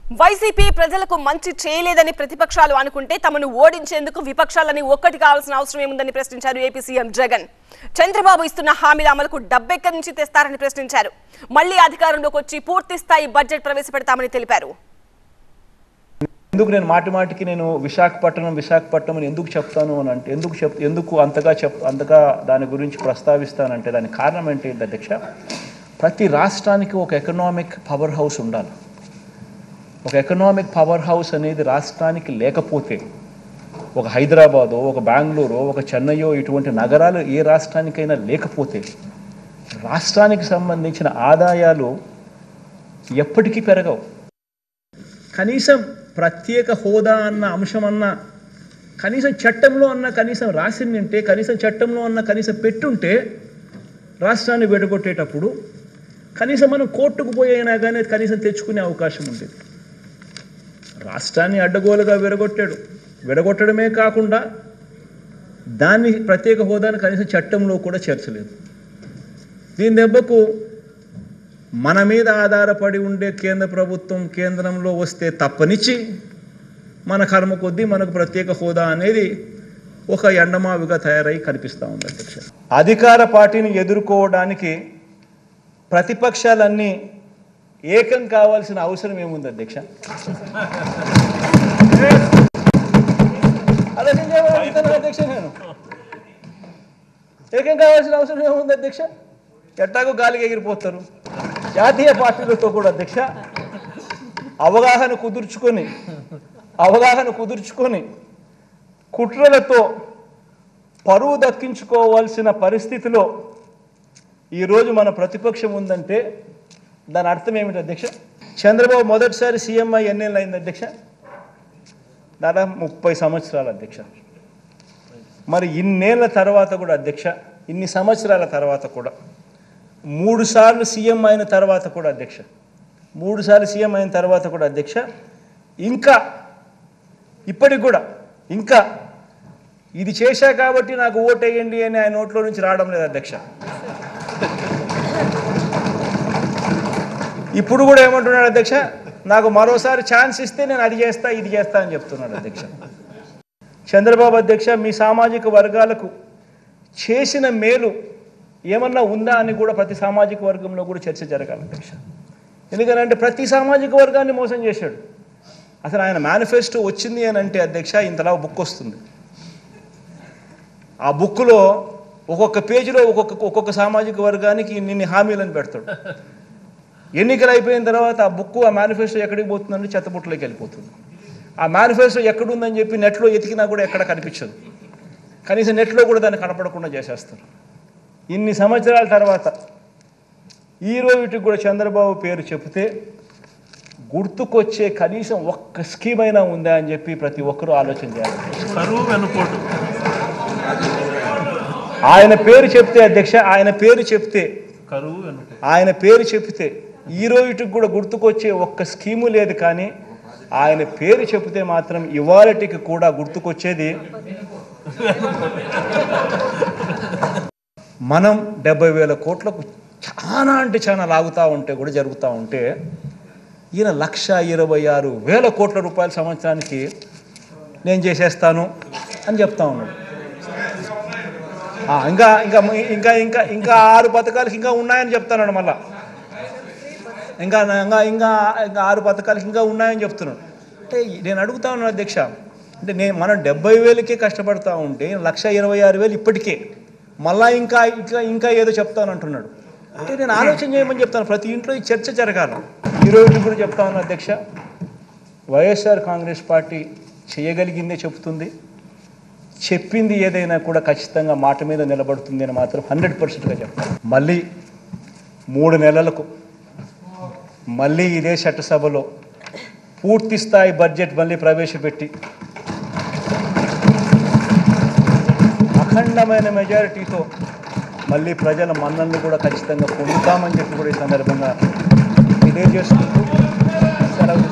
YCP ప్రజలకు మంచి చేయలేదని ప్రతిపక్షాలు అనుకుంటే తమను ఓడించేందుకు విపక్షాలని ఒక్కటి కావాల్సిన అవసరం ఏముందని ప్రశ్నించారు ఏపీ సీఎం జగన్. చంద్రబాబు ఇస్తున్న హామీల అమలుకు డబ్బెక్కడి నుంచి తెస్తారని ప్రశ్నించారు. మళ్లీ అధికారంలోకి వచ్చి పూర్తి స్థాయి బడ్జెట్ ప్రవేశపెడతామని తెలిపారు. ఎందుకు నేను మాటిమాటికి నేను విశాఖపట్నం అని ఎందుకు చెప్తాను అని అంటే ఎందుకు అంతగా దాని గురించి ప్రస్తావిస్తానంటే దానికి కారణం ఏంటి అధ్యక్ష, ప్రతి రాష్ట్రానికి ఒక ఎకనామిక్ పవర్ హౌస్ ఉండాలి. ఒక ఎకనామిక్ పవర్ హౌస్ అనేది రాష్ట్రానికి లేకపోతే ఒక హైదరాబాదో ఒక బెంగళూరు ఒక చెన్నైయో ఇటువంటి నగరాలు ఏ రాష్ట్రానికైనా లేకపోతే రాష్ట్రానికి సంబంధించిన ఆదాయాలు ఎప్పటికీ పెరగవు. కనీసం ప్రత్యేక హోదా అన్న అంశమన్నా కనీసం చట్టంలో అన్న కనీసం రాసిందంటే కనీసం చట్టంలో అన్న కనీసం పెట్టుంటే రాష్ట్రాన్ని విడగొట్టేటప్పుడు కనీసం మనం కోర్టుకు పోయినా కానీ కనీసం తెచ్చుకునే అవకాశం ఉండేది. రాష్ట్రాన్ని అడ్డగోలుగా విడగొట్టడమే కాకుండా దాన్ని ప్రత్యేక హోదాను కనీసం చట్టంలో కూడా చేర్చలేదు. దీని దెబ్బకు మన మీద ఆధారపడి ఉండే కేంద్ర ప్రభుత్వం కేంద్రంలో వస్తే తప్పనిచ్చి మన కర్మ కొద్దీ మనకు ప్రత్యేక హోదా అనేది ఒక ఎండమావిగా తయారై కనిపిస్తూ ఉంది అధ్యక్ష. అధికార పార్టీని ఎదుర్కోవడానికి ప్రతిపక్షాలన్నీ ఏకం కావాల్సిన అవసరం ఏముంది అధ్యక్ష? అధ్యక్ష నేను ఏకం కావాల్సిన అవసరం ఏముంది అధ్యక్ష? ఎట్టాగో గాలికి ఎగిరిపోతారు. జాతీయ పార్టీలతో కూడా అధ్యక్ష అవగాహన కుదుర్చుకొని కుట్రలతో పరువు దక్కించుకోవాల్సిన పరిస్థితిలో ఈరోజు మన ప్రతిపక్షం ఉందంటే దాని అర్థం ఏమిటి అధ్యక్ష? చంద్రబాబు మొదటిసారి సీఎం అయ్యి ఎన్నేళ్ళు అయింది అధ్యక్ష? దాదాపు 30 సంవత్సరాలు అధ్యక్ష. మరి ఇన్నేళ్ల తర్వాత కూడా అధ్యక్ష, ఇన్ని సంవత్సరాల తర్వాత కూడా 3 సార్లు సీఎం అయిన తర్వాత కూడా అధ్యక్ష, 3 సార్లు సీఎం అయిన తర్వాత కూడా అధ్యక్ష ఇంకా ఇప్పటికి కూడా ఇంకా ఇది చేశా కాబట్టి నాకు ఓటేయండి అని ఆయన నోట్లో నుంచి రావడం లేదు అధ్యక్ష. ఇప్పుడు కూడా ఏమంటున్నాడు అధ్యక్ష, నాకు మరోసారి ఛాన్స్ ఇస్తే నేను అది చేస్తా ఇది చేస్తా అని చెప్తున్నాడు అధ్యక్ష. చంద్రబాబు అధ్యక్ష, మీ సామాజిక వర్గాలకు చేసిన మేలు ఏమన్నా ఉందా అని కూడా ప్రతి సామాజిక వర్గంలో కూడా చర్చ జరగాలి అధ్యక్ష. ఎందుకంటే ప్రతి సామాజిక వర్గాన్ని మోసం చేశాడు. అసలు ఆయన మేనిఫెస్టో వచ్చింది అని అంటే అధ్యక్ష ఇంతలా బుక్ వస్తుంది. ఆ బుక్లో ఒక్కొక్క పేజీలో ఒక్కొక్క సామాజిక వర్గానికి ఇన్ని హామీలను పెడతాడు. ఎన్నికలు అయిపోయిన తర్వాత ఆ మేనిఫెస్టో ఎక్కడికి పోతుందంటే చెత్తబుట్టలోకి వెళ్ళిపోతుంది. ఆ మేనిఫెస్టో ఎక్కడుందని చెప్పి నెట్లో ఎతికినా కూడా ఎక్కడ కనిపించదు. కనీసం నెట్లో కూడా దాన్ని కనపడకుండా చేసేస్తారు. ఇన్ని సంవత్సరాల తర్వాత ఈరోజుకి కూడా చంద్రబాబు పేరు చెప్తే గుర్తుకొచ్చే కనీసం ఒక్క స్కీమ్ అయినా ఉందా అని చెప్పి ప్రతి ఒక్కరూ ఆలోచన చేయాలి. ఆయన పేరు చెప్తే అధ్యక్ష, ఆయన పేరు చెప్తే ఈ రోజుకి కూడా గుర్తుకొచ్చే ఒక్క స్కీము లేదు. కానీ ఆయన పేరు చెప్తే మాత్రం ఇవాళటికి కూడా గుర్తుకొచ్చేది మనం 70,000 కోట్లకు చాలా అంటే చాలా లాగుతూ ఉంటే కూడా జరుగుతూ ఉంటే ఈయన 1,26,000 కోట్ల రూపాయల సంవత్సరానికి నేను చేసేస్తాను అని చెప్తా ఉన్నాడు. ఇంకా ఇంకా ఇంకా ఇంకా ఇంకా 6 పథకాలకి ఇంకా ఉన్నాయని చెప్తున్నాడు. మళ్ళా ఇంకా ఇంకా ఇంకా ఇంకా 6 పథకాలకి ఇంకా ఉన్నాయని చెప్తున్నాడు. అంటే నేను అడుగుతా ఉన్నాను అధ్యక్ష, అంటే మనం 70,000కే కష్టపడతా ఉంటే 1,26,000 ఇప్పటికే మళ్ళా ఇంకా ఇంకా ఇంకా ఏదో చెప్తానంటున్నాడు. అంటే నేను ఆలోచన చేయమని చెప్తాను. ప్రతి ఇంట్లో ఈ చర్చ జరగాలి. ఈరోజు కూడా చెప్తా ఉన్నాను అధ్యక్ష, వైఎస్ఆర్ కాంగ్రెస్ పార్టీ చేయగలిగిందే చెప్తుంది, చెప్పింది ఏదైనా కూడా ఖచ్చితంగా మాట మీద నిలబడుతుంది అని మాత్రం 100%గా చెప్తాను. మళ్ళీ 3 నెలలకు మళ్ళీ ఇదే చట్టసభలో పూర్తి స్థాయి బడ్జెట్ మళ్ళీ ప్రవేశపెట్టి అఖండమైన మెజారిటీతో మళ్ళీ ప్రజల మన్ననలు కూడా ఖచ్చితంగా పొందుతామని చెప్పి కూడా ఈ సందర్భంగా తెలియజేసుకుంటూ సెలవు.